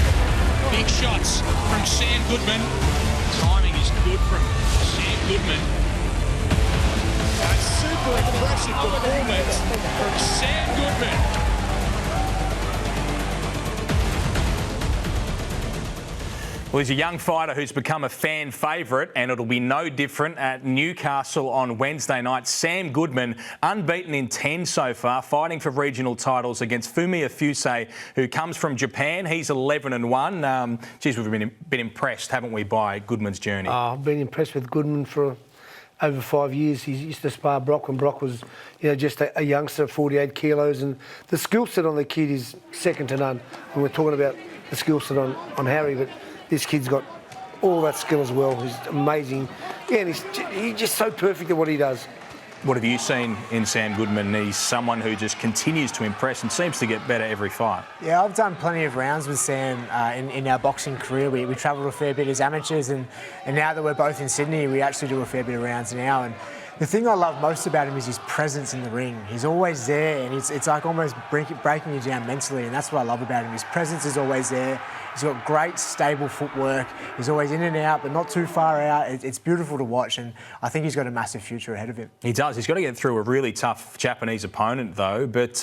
Big shots from Sam Goodman. Timing is good from Sam Goodman. A super impressive performance from Sam Goodman. Well, he's a young fighter who's become a fan favourite, and it'll be no different at Newcastle on Wednesday night. Sam Goodman, unbeaten in 10 so far, fighting for regional titles against Fumiya Fusei, who comes from Japan. He's 11-1. Geez, we've been impressed, haven't we, by Goodman's journey? I've been impressed with Goodman for over 5 years. He used to spar Brock when Brock was, just a youngster, 48 kilos, and the skill set on the kid is second to none. And we're talking about the skill set on Harry, but this kid's got all that skill as well. He's amazing. Yeah, and he's just so perfect at what he does. What have you seen in Sam Goodman? He's someone who just continues to impress and seems to get better every fight. Yeah, I've done plenty of rounds with Sam in our boxing career. We travelled a fair bit as amateurs, and now that we're both in Sydney, we actually do a fair bit of rounds now. And the thing I love most about him is his presence in the ring. He's always there, and it's like almost breaking you down mentally, and that's what I love about him. His presence is always there. He's got great, stable footwork. He's always in and out, but not too far out. It's beautiful to watch, and I think he's got a massive future ahead of him. He does. He's got to get through a really tough Japanese opponent, though. But,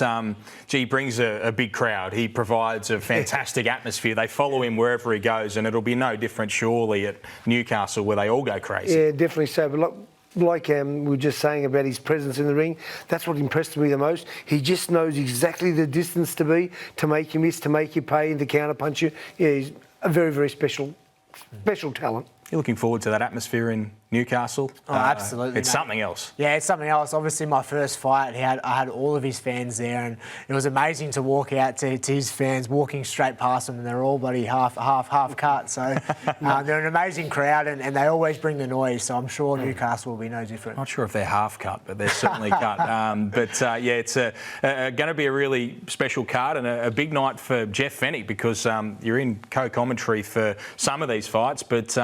he brings a big crowd. He provides a fantastic atmosphere. They follow him wherever he goes, and it'll be no different, surely, at Newcastle, where they all go crazy. Yeah, definitely so. But like we were just saying about his presence in the ring, that's what impressed me the most. He just knows exactly the distance to be, to make you miss, to make you pay, and to counter-punch you. Yeah, he's a very, very special talent. You're looking forward to that atmosphere in Newcastle. Oh, absolutely. It's mate. something else. Yeah, it's something else. Obviously, my first fight, I had all of his fans there, and it was amazing to walk out to his fans, walking straight past them, and they're all bloody half cut. So they're an amazing crowd, and they always bring the noise. So I'm sure Newcastle will be no different. Not sure if they're half cut, but they're certainly cut. It's going to be a really special card and a big night for Jeff Fenech, because you're in co-commentary for some of these fights, but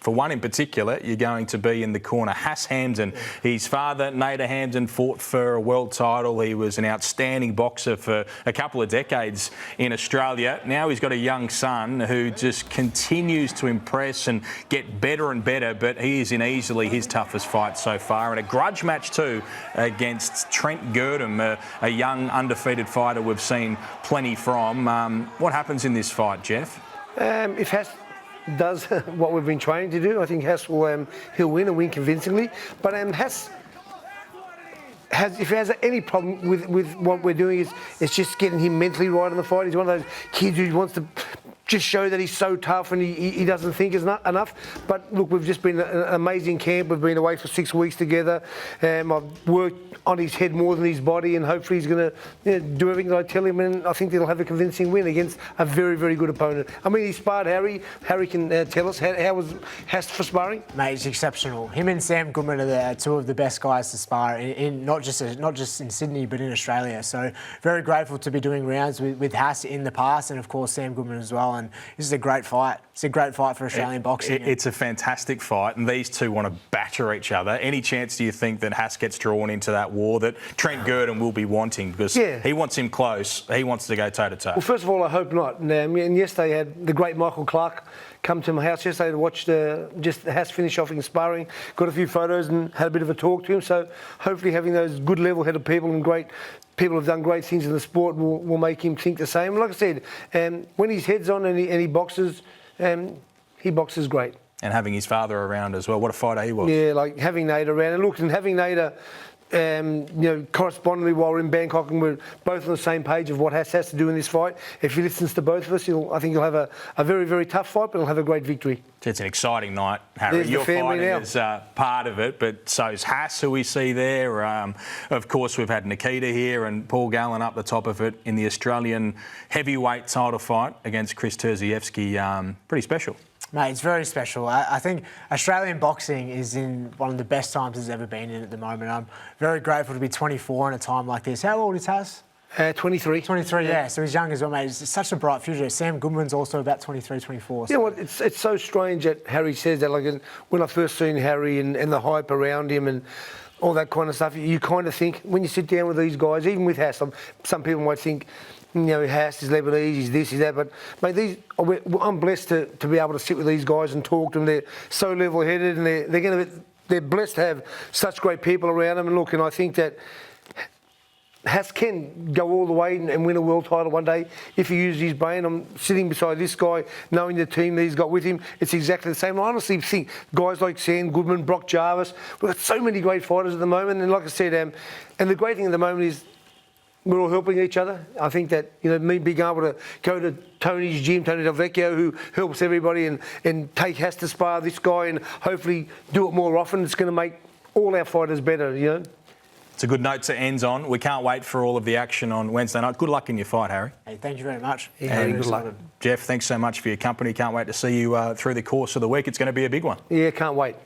for one in particular, you're going to be in the corner. Hass Hamden, his father, Nader Hamden, fought for a world title. He was an outstanding boxer for a couple of decades in Australia. Now he's got a young son who just continues to impress and get better and better, but he is in easily his toughest fight so far. And a grudge match too against Trent Girdham, a young undefeated fighter we've seen plenty from. What happens in this fight, Jeff? If Hass does what we've been training to do, I think Hass will he'll win and win convincingly. But Hass if he has any problem with what we're doing, it's just getting him mentally right in the fight. He's one of those kids who wants to just show that he's so tough and he doesn't think is not enough. But look, we've just been an amazing camp. We've been away for 6 weeks together. I've worked on his head more than his body, and hopefully he's going to do everything that I tell him, and I think they'll have a convincing win against a very, very good opponent. I mean, he sparred Harry. Harry can tell us, how was Hass for sparring? Mate, it's exceptional. Him and Sam Goodman are two of the best guys to spar in not just in Sydney but in Australia. So very grateful to be doing rounds with Hass in the past, and of course Sam Goodman as well. And this is a great fight. It's a great fight for Australian boxing. It's a fantastic fight, and these two want to batter each other. Any chance do you think that Hass gets drawn into that war that Trent Girdham will be wanting? Because he wants him close. He wants to go toe-to-toe. Well, first of all, I hope not. And yesterday I had the great Michael Clark come to my house yesterday to watch just Hass finish off in sparring. Got a few photos and had a bit of a talk to him. So hopefully having those good level-headed people and great people who've done great things in the sport will make him think the same. Like I said, when his head's on and he boxes great. And having his father around as well. What a fighter he was. Yeah, like having Nader around. And look, and having Nader correspondingly while we're in Bangkok, and we're both on the same page of what Hass has to do in this fight. If he listens to both of us, I think he'll have a very, very tough fight, but he'll have a great victory. It's an exciting night, Harry. You're fighting as part of it, but so's Hass, who we see there. Of course, we've had Nikita here and Paul Gallen up the top of it in the Australian heavyweight title fight against Chris Terzievsky. Pretty special. Mate, it's very special. I think Australian boxing is in one of the best times it's ever been in at the moment. I'm very grateful to be 24 in a time like this. How old is Hass? 23. 23, yeah. So he's young as well, mate. It's such a bright future. Sam Goodman's also about 23, 24. So. You know what? It's so strange that Harry says that. Like when I first seen Harry and the hype around him and all that kind of stuff, you kind of think when you sit down with these guys, even with Hass, some people might think, Hass is Lebanese, he's this, he's that, but mate, I'm blessed to be able to sit with these guys and talk to them. They're so level-headed, and they're blessed to have such great people around them. And look, and I think that Hass can go all the way and win a world title one day if he uses his brain. I'm sitting beside this guy, knowing the team that he's got with him. It's exactly the same. I honestly think guys like Sam Goodman, Brock Jarvis, we've got so many great fighters at the moment. And like I said, and the great thing at the moment is we're all helping each other. I think that, me being able to go to Tony's gym, Tony Del Vecchio, who helps everybody, and take Hass to spar this guy and hopefully do it more often, it's going to make all our fighters better, It's a good note to end on. We can't wait for all of the action on Wednesday night. Good luck in your fight, Harry. Hey, thank you very much. Yeah, good luck. Jeff, thanks so much for your company. Can't wait to see you through the course of the week. It's going to be a big one. Yeah, can't wait.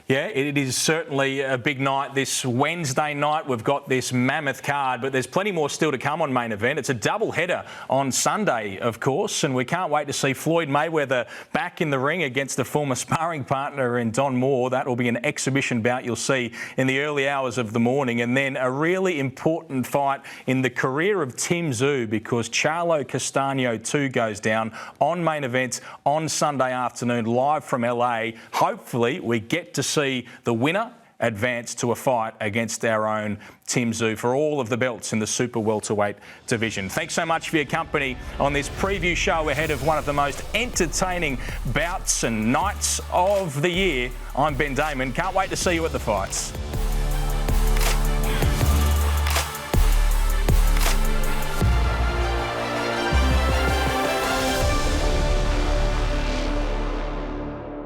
Yeah, it is certainly a big night. This Wednesday night, we've got this mammoth card, but there's plenty more still to come on Main Event. It's a double header on Sunday, of course, and we can't wait to see Floyd Mayweather back in the ring against a former sparring partner in Don Moore. That will be an exhibition bout you'll see in the early hours of the morning, and then a really important fight in the career of Tszyu, because Charlo Castaño 2 goes down on Main Event on Sunday afternoon, live from LA. Hopefully, we get to see the winner advance to a fight against our own Tszyu for all of the belts in the super welterweight division. Thanks so much for your company on this preview show ahead of one of the most entertaining bouts and nights of the year. I'm Ben Damon. Can't wait to see you at the fights.